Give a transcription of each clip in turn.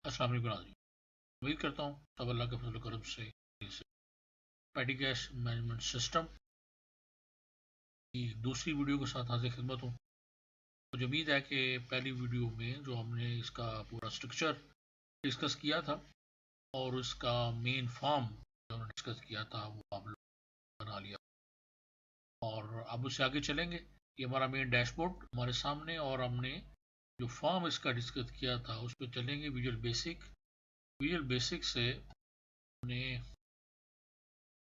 अस्सलाम वालेकुम नाज़रीन। उम्मीद करता हूँ सब अल्लाह के फजल करम से पैडी कैश मैनेजमेंट सिस्टम की दूसरी वीडियो के साथ हाजिर खिदमत हूँ। मुझे उम्मीद है कि पहली वीडियो में जो हमने इसका पूरा स्ट्रक्चर डिस्कस किया था और उसका मेन फॉर्म जो हमने डिस्कस किया था वो आप लोग बना लिया, और अब उससे आगे चलेंगे। ये हमारा मेन डैशबोर्ड हमारे सामने, और हमने जो फॉर्म इसका डिस्कस किया था उस पर चलेंगे। विजुअल बेसिक से हमने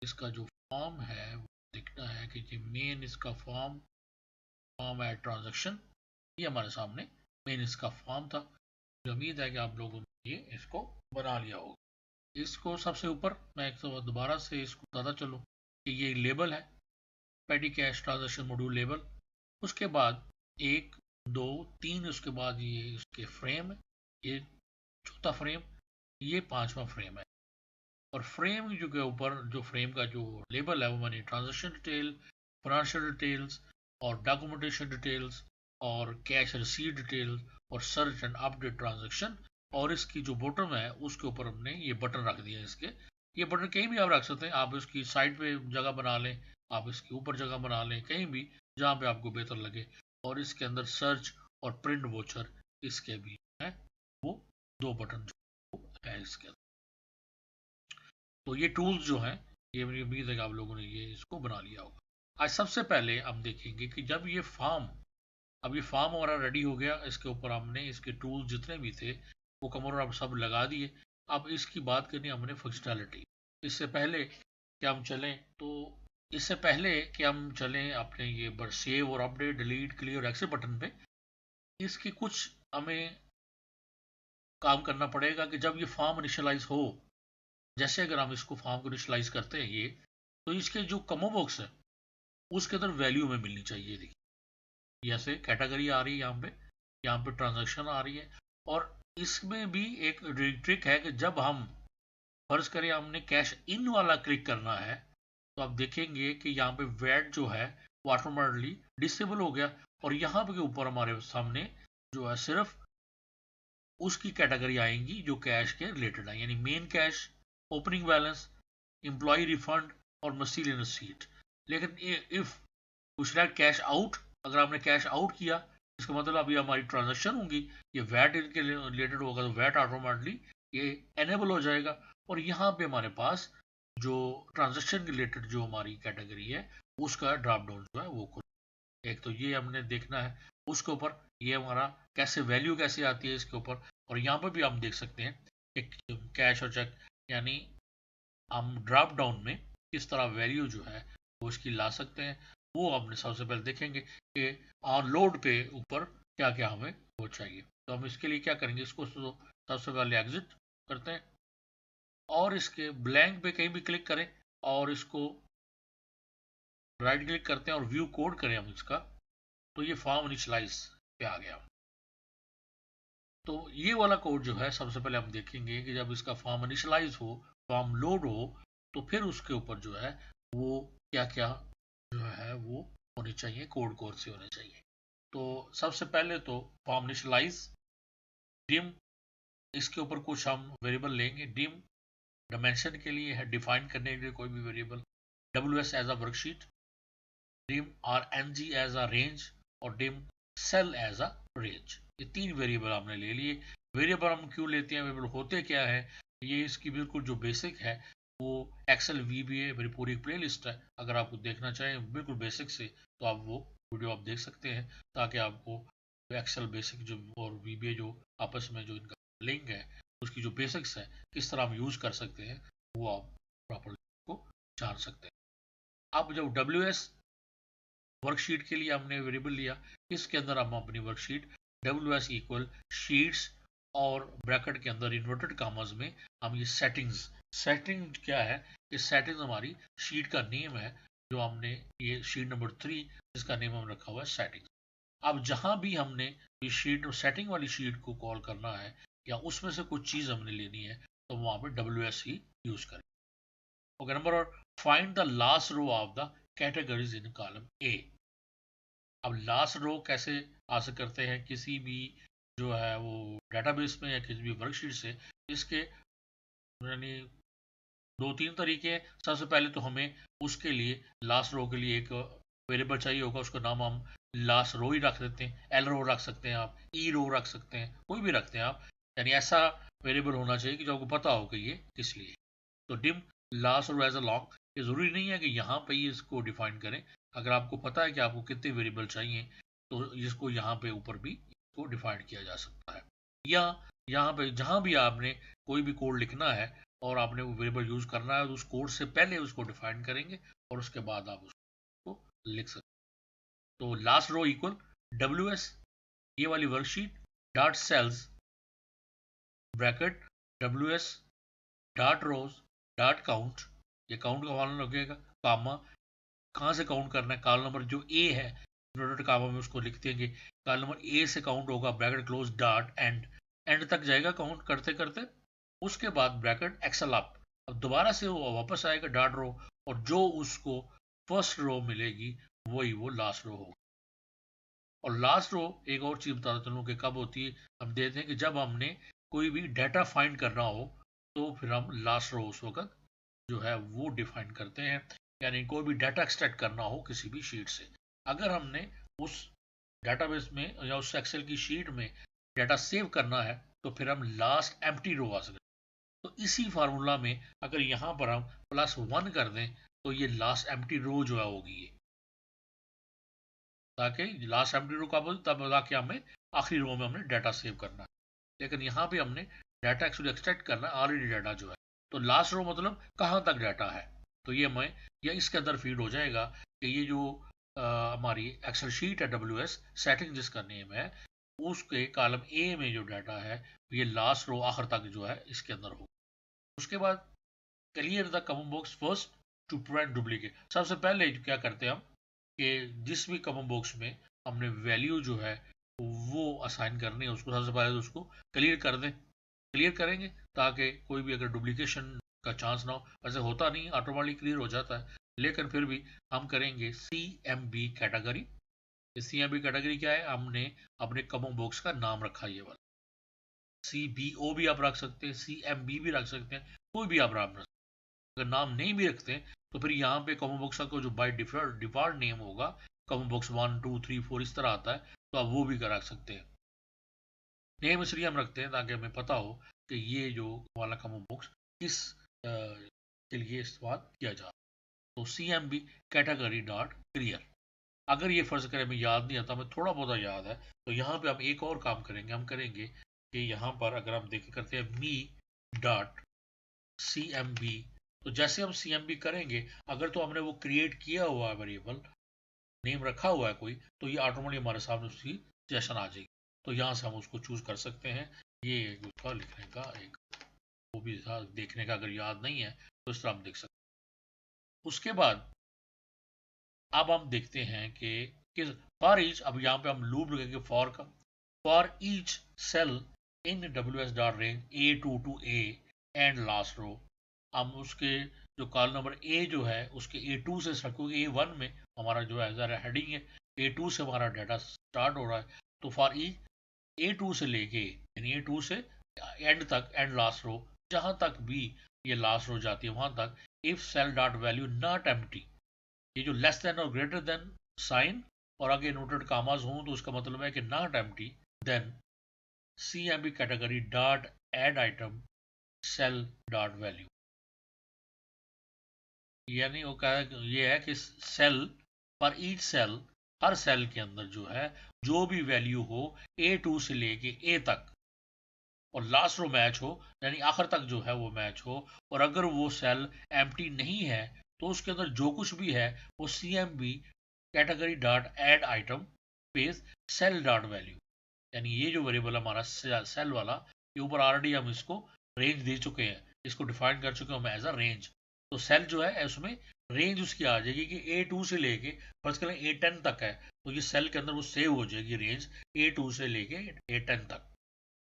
इसका जो फॉर्म है वो दिखना है कि जी मेन इसका फॉर्म है ट्रांजैक्शन। ये हमारे सामने मेन इसका फॉर्म था। मुझे उम्मीद है कि आप लोगों ने ये इसको बना लिया होगा। इसको सबसे ऊपर मैं एक दोबारा से इसको बताता चलूँ कि ये लेबल है, पेटी कैश ट्रांजैक्शन मॉड्यूल लेबल। उसके बाद 1 2 3, उसके बाद ये इसके फ्रेम है, ये चौथा फ्रेम, ये पांचवा फ्रेम है। और फ्रेम जो के ऊपर जो फ्रेम का जो लेबल है वो मैंने ट्रांजेक्शन डिटेल, फाइनेंशियल डिटेल्स और डॉक्यूमेंटेशन डिटेल्स और कैश रिसीट डिटेल्स और सर्च एंड अपडेट ट्रांजेक्शन, और इसकी जो बॉटम है उसके ऊपर हमने ये बटन रख दिए। इसके ये बटन कहीं भी आप रख सकते हैं, आप इसकी साइड पे जगह बना लें, आप इसके ऊपर जगह बना लें, कहीं भी जहाँ पे आपको बेहतर लगे। और इसके अंदर सर्च और प्रिंट वोचर इसके भी है, वो दो बटन जो है इसके अंदर। तो ये टूल्स जो हैं, ये मेरी उम्मीद है कि आप लोगों ने ये इसको बना लिया होगा। आज सबसे पहले हम देखेंगे कि जब ये फॉर्म हमारा रेडी हो गया, इसके ऊपर हमने इसके टूल्स जितने भी थे वो कमर अब सब लगा दिए। अब इसकी बात करनी हमने फंक्शनैलिटी। इससे पहले कि हम चलें तो इससे पहले कि हम चलें अपने ये सेव और अपडेट, डिलीट, क्लियर, एक्सेट बटन पे, इसकी कुछ हमें काम करना पड़ेगा कि जब ये फॉर्म इनिशियलाइज हो, जैसे अगर हम इसको फॉर्म को इनिशियलाइज करते हैं ये, तो इसके जो कमो बॉक्स है उसके अंदर वैल्यू में मिलनी चाहिए। देखिए जैसे कैटेगरी आ रही है यहाँ पे ट्रांजैक्शन आ रही है। और इसमें भी एक ट्रिक है कि जब हम फर्ज करें हमने कैश इन वाला क्लिक करना है, तो आप देखेंगे कि यहाँ पे वैट जो है वो ऑटोमेटिकली डिसेबल हो गया, और यहाँ पे के ऊपर हमारे सामने जो है सिर्फ उसकी कैटेगरी आएंगी जो कैश के रिलेटेड है, यानी main cash, opening balance, employ refund और मसीलियस सीट। लेकिन if we select cash out, अगर आपने कैश आउट किया, इसका मतलब अभी हमारी ट्रांजेक्शन होंगी, ये वैट इनके रिलेटेड होगा, तो वैट ऑटोमेटिकली ये एनेबल हो जाएगा। और यहाँ पे हमारे पास जो ट्रांजेक्शन रिलेटेड जो हमारी कैटेगरी है उसका ड्रॉप डाउन जो है वो खुल, एक तो ये हमने देखना है। उसके ऊपर ये हमारा कैसे वैल्यू कैसे आती है इसके ऊपर। और यहाँ पर भी हम देख सकते हैं कि कैश और चेक, यानी हम ड्रॉप डाउन में किस तरह वैल्यू जो है वो इसकी ला सकते हैं। वो हमने सबसे पहले देखेंगे कि ऑन लोड पे ऊपर क्या क्या हमें वो चाहिए। तो हम इसके लिए क्या करेंगे, इसको सबसे पहले एग्जिट करते हैं और इसके ब्लैंक पे कहीं भी क्लिक करें और इसको राइट क्लिक करते हैं और व्यू कोड करें हम इसका, तो ये फॉर्म इनिशियलाइज पे आ गया। तो ये वाला कोड जो है सबसे पहले हम देखेंगे कि जब इसका फॉर्म इनिशियलाइज हो, फॉर्म लोड हो, तो फिर उसके ऊपर जो है वो क्या क्या जो है वो होनी चाहिए, कोड कोड से होने चाहिए। तो सबसे पहले तो फॉर्म इनिशियलाइज, डिम, इसके ऊपर कुछ हम वेरिएबल लेंगे। डिम डायमेंशन के लिए है, डिफाइन करने के लिए कोई भी variable. W S as a worksheet, dim R N G as a range, और dim cell as a range. ये तीन वेरिएबल हमने ले लिए। वेरिएबल हम क्यों लेते हैं, वेरिएबल होते क्या है, ये इसकी बिल्कुल जो बेसिक है वो एक्सेल वीबीए मेरी पूरी प्ले लिस्ट है, अगर आपको देखना चाहें बिल्कुल बेसिक से तो आप वो वीडियो आप देख सकते हैं, ताकि आपको एक्सेल बेसिक जो और वीबीए जो आपस में जो इनका लिंक है उसकी जो बेसिक्स है किस तरह हम यूज कर सकते हैं वो आप प्रॉपरली को जान सकते हैं। अब जब डब्ल्यू एस वर्कशीट के लिए हमने वेरिएबल लिया, इसके अंदर हम अपनी worksheet W S equal sheets और ब्रैकेट के अंदर इन्वर्टेड कामर्स में हम ये सेटिंग क्या है, ये सेटिंग्स हमारी शीट का नेम है, जो हमने ये शीट नंबर 3 जिसका नेम हम रखा हुआ है सेटिंग। अब जहां भी हमने ये शीट सेटिंग वाली शीट को कॉल करना है या उसमें से कुछ चीज हमने लेनी है, तो वहां पे डब्ल्यू एस ही यूज करें। ओके, नंबर और find the last row of the categories in column A. अब लास्ट रो कैसे हासिल करते हैं, किसी भी जो है वो डेटाबेस में या किसी भी वर्कशीट से, इसके यानी 2-3 तरीके हैं। सबसे पहले तो हमें उसके लिए लास्ट रो के लिए एक वेरिएबल चाहिए होगा, उसका नाम हम लास्ट रो ही रख देते हैं। एल रो रख सकते हैं आप, ई रो रख सकते हैं, कोई भी रखते हैं आप। यानी ऐसा वेरिएबल होना चाहिए कि जो आपको पता हो कि ये किस लिए। तो dim last row as a long, ये ज़रूरी नहीं है कि यहाँ पे ही इसको डिफाइन करें। अगर आपको पता है कि आपको कितने वेरिएबल चाहिए तो इसको यहाँ पे ऊपर भी इसको डिफाइन किया जा सकता है। या यहाँ पे जहाँ भी आपने कोई भी कोड लिखना है और आपने वो वेरिएबल यूज करना है तो उस कोड से पहले उसको डिफाइन करेंगे और उसके बाद आप उसको लिख सकते हैं। तो लास्ट रो इक्वल WS, ये वाली worksheet dot cells bracket WS dot rows dot count, ये काउंट का वाला लगेगा, कामा कहाँ से काउंट करना है, कॉलम नंबर जो ए है इन्वर्टेड कामा में उसको लिख देंगे। कॉलम नंबर ए से काउंट होगा, bracket close dot and, and तक जाएगा काउंट करते करते। उसके बाद ब्रैकेट एक्सेल अप, अब दोबारा से वो वापस आएगा डॉट रो, और जो उसको फर्स्ट रो मिलेगी वही वो लास्ट रो होगा। और लास्ट रो एक और चीज बताता चलूँ कि कब होती है, हम देते हैं कि जब हमने कोई भी डाटा फाइंड करना हो तो फिर हम लास्ट रो उस वक्त जो है वो डिफाइन करते हैं। यानी कोई भी डाटा एक्सट्रैक्ट करना हो किसी भी शीट से, अगर हमने उस डाटाबेस में या उस एक्सेल की शीट में डाटा सेव करना है तो फिर हम लास्ट एम्प्टी रो आ सकते हैं। तो इसी फार्मूला में अगर यहाँ पर हम +1 कर दें तो ये लास्ट एम्प्टी रो जो है होगी ये, ताकि लास्ट एम्प्टी रो कब तब ताकि हमें आखिरी रो में हमने डाटा सेव करना है। लेकिन यहाँ पे हमने डाटा एक्चुअली एक्सट्रैक्ट करना है ऑलरेडी डाटा जो है। तो लास्ट रो मतलब कहाँ तक डाटा है, तो ये हमें या इसके अंदर फीड हो जाएगा कि ये जो हमारी एक्सेल शीट है WS सेटिंग जिसका नेम है, उसके कॉलम ए में जो डाटा है ये लास्ट रो आखिर तक जो है इसके अंदर हो। उसके बाद clear the combo box first to prevent duplicate. सबसे पहले क्या करते हैं हम कि जिस भी कॉमन बॉक्स में हमने वैल्यू जो है वो असाइन करनी है उसको सबसे पहले तो उसको क्लियर कर दें, क्लियर करेंगे ताकि कोई भी अगर डुप्लीकेशन का चांस ना हो। वैसे होता नहीं, ऑटोमेटिकली क्लियर हो जाता है, लेकिन फिर भी हम करेंगे CMB कैटेगरी। CMB कैटेगरी क्या है, हमने अपने कॉमन बॉक्स का नाम रखा ये वाला। CBO भी आप रख सकते हैं, CMB भी रख सकते हैं, कोई भी आप नाम रख सकते हैं। अगर नाम नहीं भी रखते तो फिर यहाँ पे कॉमन बॉक्स का जो बाय डिफॉल्ट नेम होगा, कॉमन बॉक्स 1 2 3 4 इस तरह आता है, तो आप वो भी रख सकते हैं। नेम इसलिए हम रखते हैं ताकि हमें पता हो कि ये जो वाला कॉमन बॉक्स किस के लिए इस्तेमाल किया जा। तो CMB कैटेगरी डॉट क्लियर। अगर ये फर्ज करें हमें याद नहीं आता, हमें थोड़ा बहुत याद है, तो यहाँ पे हम एक और काम करेंगे, हम करेंगे कि यहाँ पर अगर हम देख करते हैं मी डॉट CMB, तो जैसे हम CMB करेंगे अगर तो हमने वो क्रिएट किया हुआ है वेरिएबल नेम रखा हुआ है कोई, तो ये ऑटोमेटिक हमारे सामने उसकी सजेशन आ जाएगी। तो यहाँ से हम उसको चूज कर सकते हैं। ये उसका लिखने का एक वो भी था, देखने का अगर याद नहीं है तो इस तरह हम देख सकते हैं। उसके बाद अब हम देखते हैं कि किस फॉर ईच, अब यहाँ पे हम लूप लिखेंगे फॉर का, for each cell in WS dot range A2 to A and last row. हम उसके जो कॉलम नंबर A जो है उसके A2 से क्योंकि A1 में हमारा जो है ज़रा हेडिंग है, A2 से हमारा डाटा स्टार्ट हो रहा है। तो फॉर ईच A2 से लेके यानी A2 से एंड तक, एंड लास्ट रो जहां तक भी ये लास्ट रो जाती है वहां तक, if cell dot value not empty, ये जो लेस देन और ग्रेटर देन साइन और आगे नोटेड कामाज हों तो उसका मतलब है कि not empty, then CMB category dot add item cell dot value. यानी वो कहा ये है कि सेल पर ईच सेल, हर सेल के अंदर जो है जो भी वैल्यू हो A2 से लेके A तक और लास्ट रो मैच हो, यानी आखिर तक जो है वो मैच हो, और अगर वो सेल एम्प्टी नहीं है तो उसके अंदर जो कुछ भी है वो CMB category dot add item space cell dot value. यानी ये जो वेरिएबल हमारा सेल वाला, ये ऊपर ऑलरेडी हम इसको रेंज दे चुके हैं, इसको डिफाइन कर चुके हैं हम एज अ रेंज। तो सेल जो है उसमें रेंज उसकी आ जाएगी कि A2 से लेके फर्स्ट करें A10 तक है, तो ये सेल के अंदर वो सेव हो जाएगी रेंज A2 से लेके A10 तक।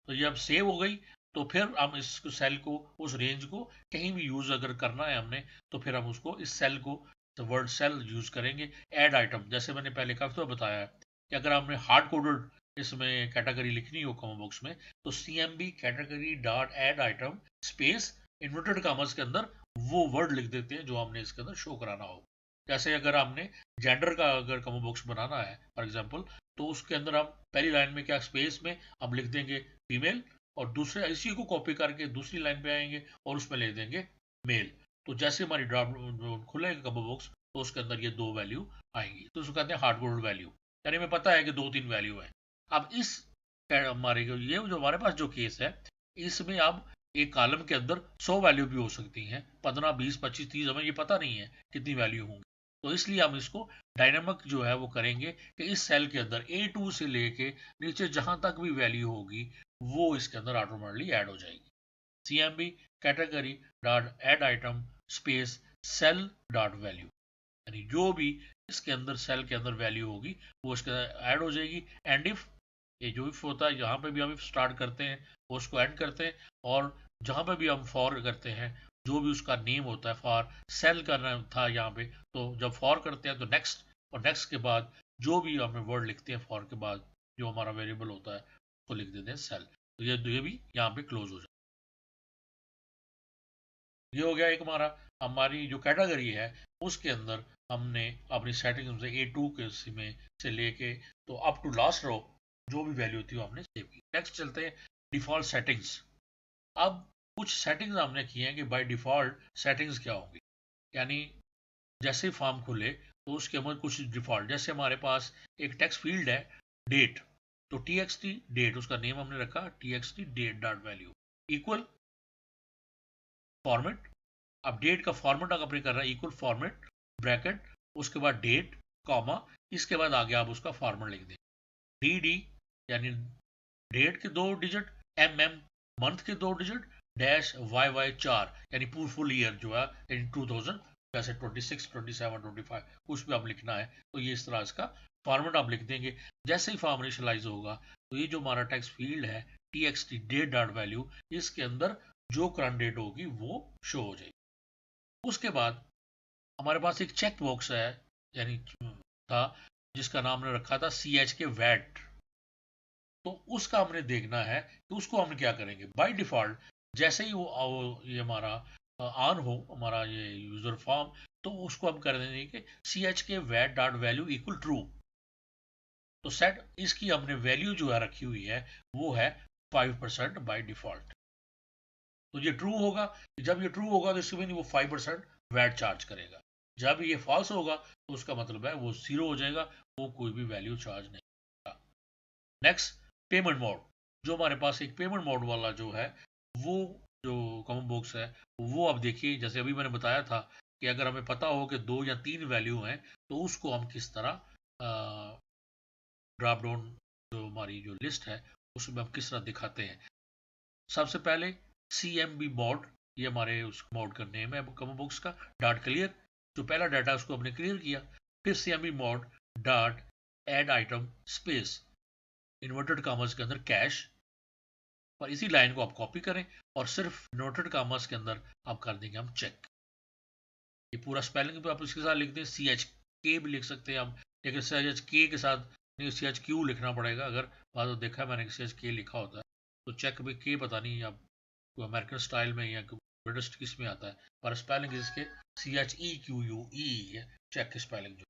तो ये अब सेव हो गई, तो फिर हम इस सेल को, उस रेंज को कहीं भी यूज अगर करना है हमने, तो फिर हम उसको इस सेल को वर्ड सेल यूज करेंगे। ऐड आइटम जैसे मैंने पहले काफी तो बताया है कि अगर हमने हार्ड कोडेड इसमें कैटेगरी लिखनी हो कॉमा बॉक्स में, तो CMB category dot add item space inverted commas के अंदर वो वर्ड लिख देते हैं जो हमने इसके अंदर शो कराना हो। जैसे अगर आपने जेंडर का अगर कॉमा बॉक्स बनाना है फॉर एग्जांपल, तो उसके अंदर हम पहली लाइन में क्या स्पेस में हम लिख देंगे फीमेल, और दूसरे इसी को कॉपी करके दूसरी लाइन पे आएंगे और उसमें लिख देंगे मेल। तो जैसे हमारी ड्रॉप खुलेगा कॉमा बॉक्स, तो उसके अंदर ये दो वैल्यू आएंगी, तो उसको कहते हैं हार्ड कोडेड वैल्यू, यानी हमें पता है कि 2-3 वैल्यू है। अब इस हमारे ये जो हमारे पास जो केस है, इसमें अब एक कॉलम के अंदर 100 वैल्यू भी हो सकती हैं, 15, 20, 25, 30, हमें ये पता नहीं है कितनी वैल्यू होंगी। तो इसलिए हम इसको डायनामिक जो है वो करेंगे कि इस सेल के अंदर A2 से लेके नीचे जहां तक भी वैल्यू होगी वो इसके अंदर ऑटोमेटिकली ऐड हो जाएगी। CMB category dot add item space cell dot value, यानी जो भी इसके अंदर सेल के अंदर वैल्यू होगी वो इसके अंदर ऐड हो जाएगी। एंड इफ, ये जो इफ होता है यहाँ पे भी हम इफ स्टार्ट करते हैं वो उसको ऐड करते हैं, और जहाँ पे भी हम फॉर करते हैं जो भी उसका नेम होता है, फॉर सेल का नाम था यहाँ पे, तो जब फॉर करते हैं तो नेक्स्ट, और नेक्स्ट के बाद जो भी हमें वर्ड लिखते हैं फॉर के बाद जो हमारा वेरिएबल होता है उसको लिख देते हैं सेल। तो ये भी यहाँ पे क्लोज हो जाए। ये हो गया एक हमारा, हमारी जो कैटेगरी है उसके अंदर हमने अपनी सेटिंग से A2 के में से लेके तो अप टू लास्ट रो जो भी वैल्यू थी वो हमने सेव की। नेक्स्ट चलते हैं डिफॉल्ट सेटिंग्स। अब कुछ सेटिंग्स हमने की हैं कि बाय डिफॉल्ट सेटिंग्स क्या होंगी, यानी जैसे फॉर्म खुले तो उसके अंदर कुछ डिफॉल्ट, जैसे हमारे पास एक टेक्स्ट फील्ड है डेट, तो TXT डेट उसका नेम हमने रखा TXT date dot value equal format. अब डेट का फॉर्मेट अगर आपने कर रहा है इक्वल फॉर्मेट ब्रैकेट, उसके बाद डेट कॉमा, इसके बाद आगे आप उसका फॉर्मेट लिख दें DD, यानी डेट के 2 डिजिट, MM मंथ के 2 डिजिट, डैश YY 4, यानी पूरा फुल ईयर जो है इन 2000, जैसे 26, 27, 25 कुछ भी आप लिखना है तो ये इस तरह इसका फॉर्मेट आप लिख देंगे। जैसे ही फॉर्म इनिशियलाइज होगा तो ये जो हमारा टेक्स्ट फील्ड है TXT डेट डॉट वैल्यू, इसके अंदर जो करंट डेट होगी वो शो हो जाएगी। उसके बाद हमारे पास एक चेक बॉक्स है, यानी था, जिसका नाम ने रखा था CH के वैट, तो उसका हमने देखना है कि उसको हम क्या करेंगे। बाय डिफॉल्ट जैसे ही वो ये हमारा ऑन हो हमारा ये यूजर फॉर्म, तो उसको हम कर देंगे कि CH के VAT dot value equal true. तो सेट इसकी हमने वैल्यू जो है रखी हुई है वो है 5% बाय डिफॉल्ट। तो ये ट्रू होगा, जब ये ट्रू होगा तो इसके मीन वो 5% वैट चार्ज करेगा। जब ये फॉल्स होगा तो उसका मतलब है वो 0 हो जाएगा, वो कोई भी वैल्यू चार्ज नहीं करेगा। नेक्स्ट पेमेंट मोड, जो हमारे पास एक पेमेंट मोड वाला जो है वो जो कॉमन बॉक्स है वो अब देखिए, जैसे अभी मैंने बताया था कि अगर हमें पता हो कि 2 या 3 वैल्यू हैं तो उसको हम किस तरह ड्रॉप डाउन जो हमारी जो लिस्ट है उसमें हम किस तरह दिखाते हैं। सबसे पहले CMB मोड, ये हमारे उस मोड का नेम है कॉमन बॉक्स का, डॉट क्लियर, जो पहला डाटा उसको हमने क्लियर किया। फिर CMB mode dot add item space inverted commas के अंदर कैश, और इसी लाइन को आप कॉपी करें और सिर्फ इन्वर्टेड कॉमर्स के अंदर आप कर देंगे हम चेक। ये पूरा स्पेलिंग भी आप इसके साथ लिख दें, CHK भी लिख सकते हैं हम, लेकिन CHK के साथ नहीं, CHQ लिखना पड़ेगा। अगर बाद में देखा मैंने CHK लिखा होता है तो चेक भी के पता नहीं आप अमेरिकन स्टाइल में या ब्रिटिश किस में आता है, पर स्पेलिंग इसके CHEQUE है चेक की स्पेलिंग जो।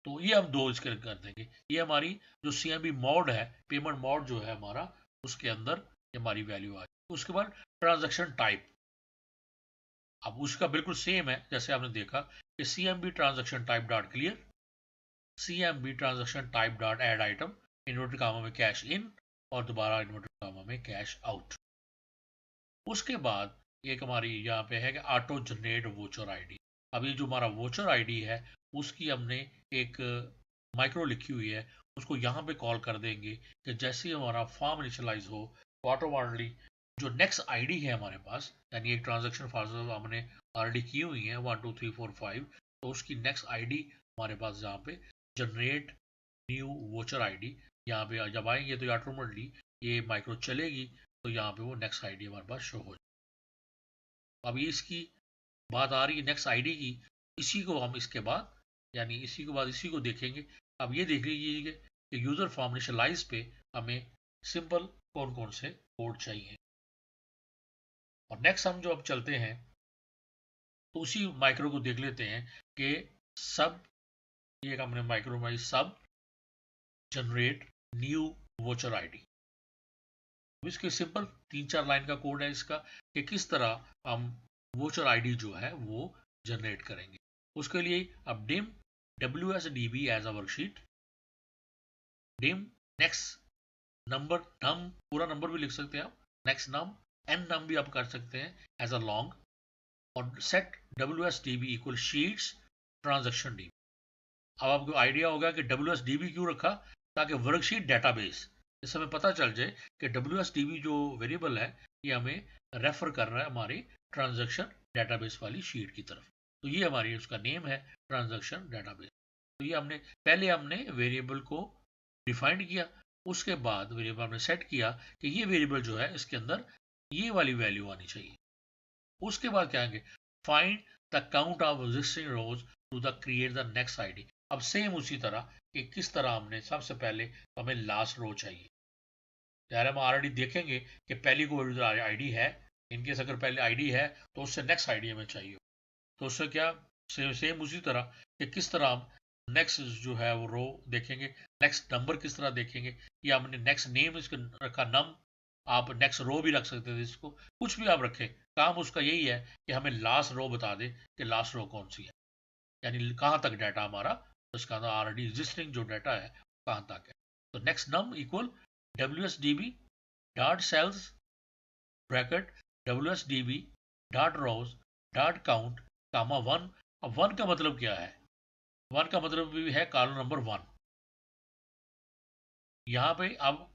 तो ये हम दो इसके कर देंगे। ये हमारी जो CMB मोड है, पेमेंट मोड जो है हमारा, उसके अंदर ये हमारी वैल्यू आ जाए। उसके बाद ट्रांजैक्शन टाइप, अब उसका बिल्कुल सेम है जैसे आपने देखा कि CMB transaction type dot clear, CMB transaction type dot add item inverted comma में कैश इन, और दोबारा इन्वर्टेड कॉमा में कैश आउट। उसके बाद एक हमारी यहाँ पे है कि ऑटो जनरेट वोचर आईडी। अब ये जो हमारा वोचर आईडी है उसकी हमने एक माइक्रो लिखी हुई है, उसको यहाँ पे कॉल कर देंगे कि जैसे ही हमारा फॉर्म इनिशियलाइज हो तो ऑटोमेटिकली जो नेक्स्ट आईडी है हमारे पास, यानी एक ट्रांजेक्शन फॉर्म हमने ऑलरेडी की हुई है 1 2 3 4 5, तो उसकी नेक्स्ट आईडी हमारे पास यहाँ पे जनरेट न्यू वोचर आईडी, यहाँ पे जब आएंगे तो ऑटोमेटिकली ये माइक्रो चलेगी, तो यहाँ पे वो नेक्स्ट आईडी हमारे पास शो हो जाए। अब ये इसकी बात आ रही है नेक्स्ट आईडी की, इसी को हम इसके बाद, यानी इसी के बाद इसी को देखेंगे। अब ये देख लीजिए कि यूजर फॉर्म इनिशियलाइज पे हमें सिंपल कौन कौन से कोड चाहिए। और नेक्स्ट हम जो अब चलते हैं तो उसी माइक्रो को देख लेते हैं कि सब, ये हमने माइक्रो में सब जनरेट न्यू वोचर आईडी। इसके सिंपल 3-4 लाइन का कोड है इसका कि किस तरह हम वोचर आईडी जो है वो जनरेट करेंगे। उसके लिए अब dim WSDB as a worksheet, dim next number num, पूरा नंबर भी लिख सकते हैं आप, नेक्स्ट नम एन नम भी आप कर सकते हैं एज अ लॉन्ग, और set WSDB equal sheets transaction DB। अब आपको आइडिया होगा कि WSDB क्यों रखा, ताकि वर्कशीट डेटाबेस इस हमें पता चल जाए कि WSDB जो वेरिएबल है ये हमें रेफर कर रहा है हमारी ट्रांजैक्शन डेटाबेस वाली शीट की तरफ। तो ये हमारी उसका नेम है ट्रांजैक्शन डेटाबेस। तो ये हमने पहले वेरिएबल को डिफाइंड किया, उसके बाद वेरिएबल हमने सेट किया कि ये वेरिएबल जो है इसके अंदर ये वाली वैल्यू आनी चाहिए। उसके बाद क्या आएंगे, find the count of existing rows to the create the next ID. अब सेम उसी तरह कि किस तरह हमने सबसे पहले हमें लास्ट रो चाहिए। यार हम ऑलरेडी देखेंगे कि पहली कोई आईडी है, इनकेस अगर पहले आईडी है तो उससे नेक्स्ट आईडी हमें चाहिए, तो उससे क्या सेम उसी तरह कि किस तरह हम नेक्स्ट जो है वो रो देखेंगे, नेक्स्ट नंबर किस तरह देखेंगे, या हमने नेक्स्ट नेम इसका रखा नम, आप नेक्स्ट रो भी रख सकते थे, इसको कुछ भी आप रखें, काम उसका यही है कि हमें लास्ट रो बता दे कि लास्ट रो कौन सी है, यानी कहाँ तक डाटा हमारा उसका ऑलरेडी एग्जिस्टिंग जो डाटा है कहाँ तक है। तो next num equal WSDB dot cells bracket WSDB dot rows dot count comma 1। अब 1 का मतलब क्या है, 1 का मतलब भी है कॉलम नंबर 1। यहाँ पे अब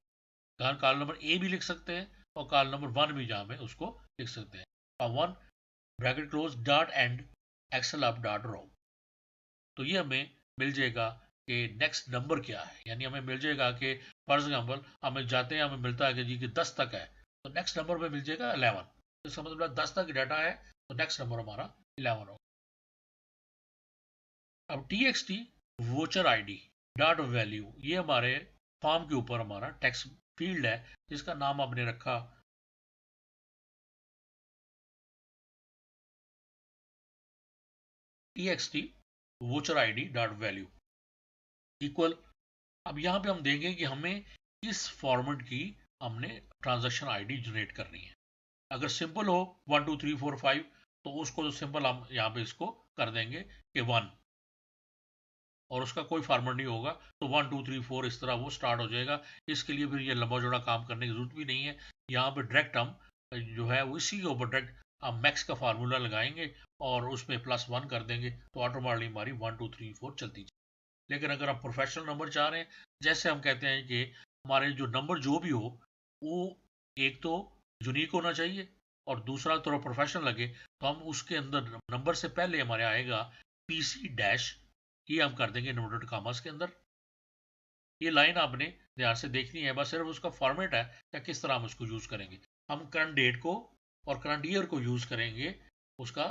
कॉलम नंबर ए भी लिख सकते हैं और कॉलम नंबर 1 भी जहाँ पे उसको लिख सकते हैं। और 1 bracket close dot end excel up dot row. तो ये हमें मिल जाएगा कि नेक्स्ट नंबर क्या है, यानी हमें मिल जाएगा कि फॉर एग्जाम्पल हमें जाते हैं, हमें मिलता है कि जी कि 10 तक है, तो नेक्स्ट नंबर में मिल जाएगा 11। तो इसका मतलब 10 तक डाटा है तो नेक्स्ट नंबर हमारा 11 होगा। अब TXT voucher ID dot value, ये हमारे फॉर्म के ऊपर हमारा टेक्स्ट फील्ड है जिसका नाम आपने रखा TXT voucher ID dot value equal. अब यहाँ पे हम देंगे कि हमें किस फॉर्मेट की हमने ट्रांजैक्शन आईडी जनरेट करनी है। अगर सिंपल हो 1 2 3 4 5 तो उसको तो सिंपल हम यहाँ पे इसको कर देंगे कि 1, और उसका कोई फॉर्मेट नहीं होगा, तो 1 2 3 4 इस तरह वो स्टार्ट हो जाएगा। इसके लिए फिर ये लंबा चौड़ा काम करने की जरूरत भी नहीं है। यहाँ पे डायरेक्ट हम जो है वो इसी के ऊपर डायरेक्ट हम मैक्स का फार्मूला लगाएंगे और उसमें +1 कर देंगे, तो ऑटोमेटिकली हमारी 1 2 3 4 चलती जाए। लेकिन अगर आप प्रोफेशनल नंबर चाह रहे हैं, जैसे हम कहते हैं कि हमारे जो नंबर जो भी हो वो एक तो यूनिक होना चाहिए और दूसरा थोड़ा प्रोफेशनल लगे, तो हम उसके अंदर नंबर से पहले हमारे आएगा PC डैश, ये हम कर देंगे इन्वर्टेड कॉमास के अंदर। ये लाइन आपने ध्यान से देखनी है, बस सिर्फ उसका फॉर्मेट है या किस तरह हम उसको यूज करेंगे। हम करंट डेट को और करंट ईयर को यूज करेंगे उसका,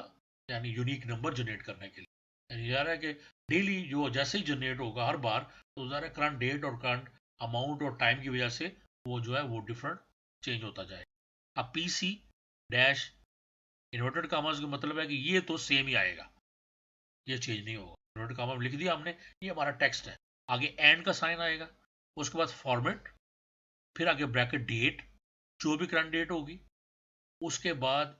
यानी यूनिक नंबर जनरेट करने के लिए। यानी यार है कि डेली जो जैसे ही जनरेट होगा हर बार, तो ज़रा करंट डेट और करंट अमाउंट और टाइम की वजह से वो जो है वो डिफरेंट चेंज होता जाए। अब PC डैश इन्वर्टेड कॉमास का मतलब है कि ये तो सेम ही आएगा, ये चेंज नहीं होगा। इन्वर्टेड कॉमा लिख दिया हमने, ये हमारा टेक्स्ट है। आगे एंड का साइन आएगा, उसके बाद फॉर्मेट, फिर आगे ब्रैकेट डेट जो भी करंट डेट होगी, उसके बाद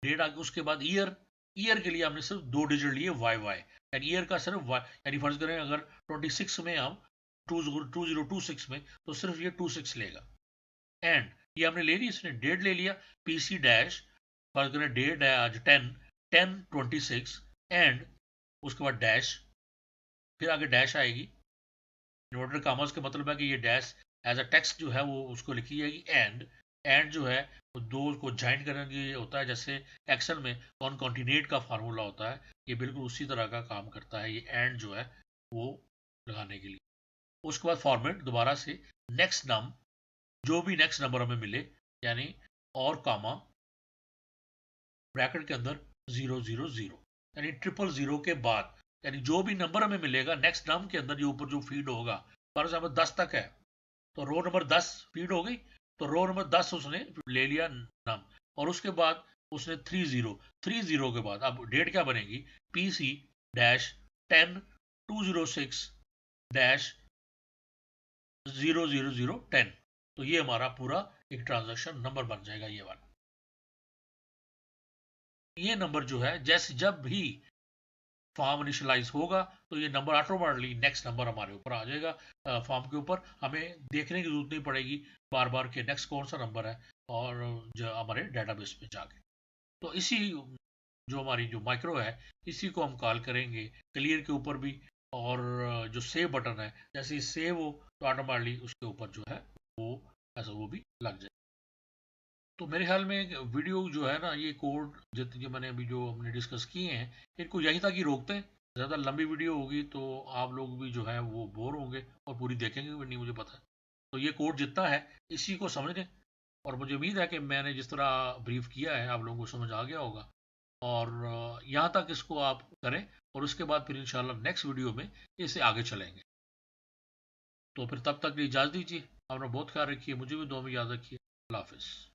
डेट आगे, उसके बाद ईयर, ईयर के लिए हमने सिर्फ 2 डिजिट लिए YY, यानी ईयर का सिर्फ Y, यानी फर्ज करें अगर 26 में हम 2026 में, तो सिर्फ ये 26 लेगा। एंड ये हमने ले ली, इसने डेट ले लिया, PC डैश फर्ज करें डेट है आज 10/10/26 एंड उसके बाद डैश, फिर आगे डैश आएगी। इन्वर्टेड कॉमास का मतलब है कि ये डैश एज अ टेक्स्ट जो है वो उसको लिखी जाएगी। एंड जो है वो दो को ज्वाइन करने के लिए होता है, जैसे एक्सेल में कॉन्टिनेट का फार्मूला होता है, ये बिल्कुल उसी तरह का काम करता है ये एंड जो है वो लगाने के लिए। उसके बाद फॉर्मेट दोबारा से नेक्स्ट नम, जो भी नेक्स्ट नंबर हमें मिले, यानी और कामा ब्रैकेट के अंदर 000, यानी 000 के बाद, यानी जो भी नंबर हमें मिलेगा नेक्स्ट नम के अंदर जो ऊपर जो फीड होगा फॉर एग्जाम्पल 10 तक है तो रो नंबर 10 फीड हो गई, तो रो नंबर 10 उसने ले लिया नाम, और उसके बाद उसने 30 के बाद अब डेट क्या बनेगी, PC डैश 10/206 डैश 00010। तो ये हमारा पूरा एक ट्रांजैक्शन नंबर बन जाएगा ये वाला। ये नंबर जो है जैसे जब भी फॉर्म इनिशियलाइज होगा तो ये नंबर ऑटोमेटिकली नेक्स्ट नंबर हमारे ऊपर आ जाएगा फॉर्म के ऊपर, हमें देखने की जरूरत नहीं पड़ेगी बार बार के नेक्स्ट कौन सा नंबर है, और जो हमारे डेटाबेस में जाके। तो इसी जो हमारी जो माइक्रो है इसी को हम कॉल करेंगे क्लियर के ऊपर भी, और जो सेव बटन है जैसे ही सेव हो तो ऑटोमेटिकली उसके ऊपर जो है वो ऐसा वो भी लग जाए। तो मेरे ख्याल में वीडियो जो है ना, ये कोड जितने मैंने अभी जो हमने डिस्कस किए हैं इनको यहीं तक ही रोकते हैं। ज़्यादा लंबी वीडियो होगी तो आप लोग भी जो है वो बोर होंगे और पूरी देखेंगे भी नहीं, मुझे पता है। तो ये कोड जितना है इसी को समझ लें, और मुझे उम्मीद है कि मैंने जिस तरह ब्रीफ किया है आप लोगों को समझ आ गया होगा, और यहाँ तक इसको आप करें, और उसके बाद फिर इंशाल्लाह नेक्स्ट वीडियो में इसे आगे चलेंगे। तो फिर तब तक इजाज़त दीजिए, अपना बहुत ख्याल रखिए, मुझे भी दुआ में याद रखिए। अल्लाह हाफिज़।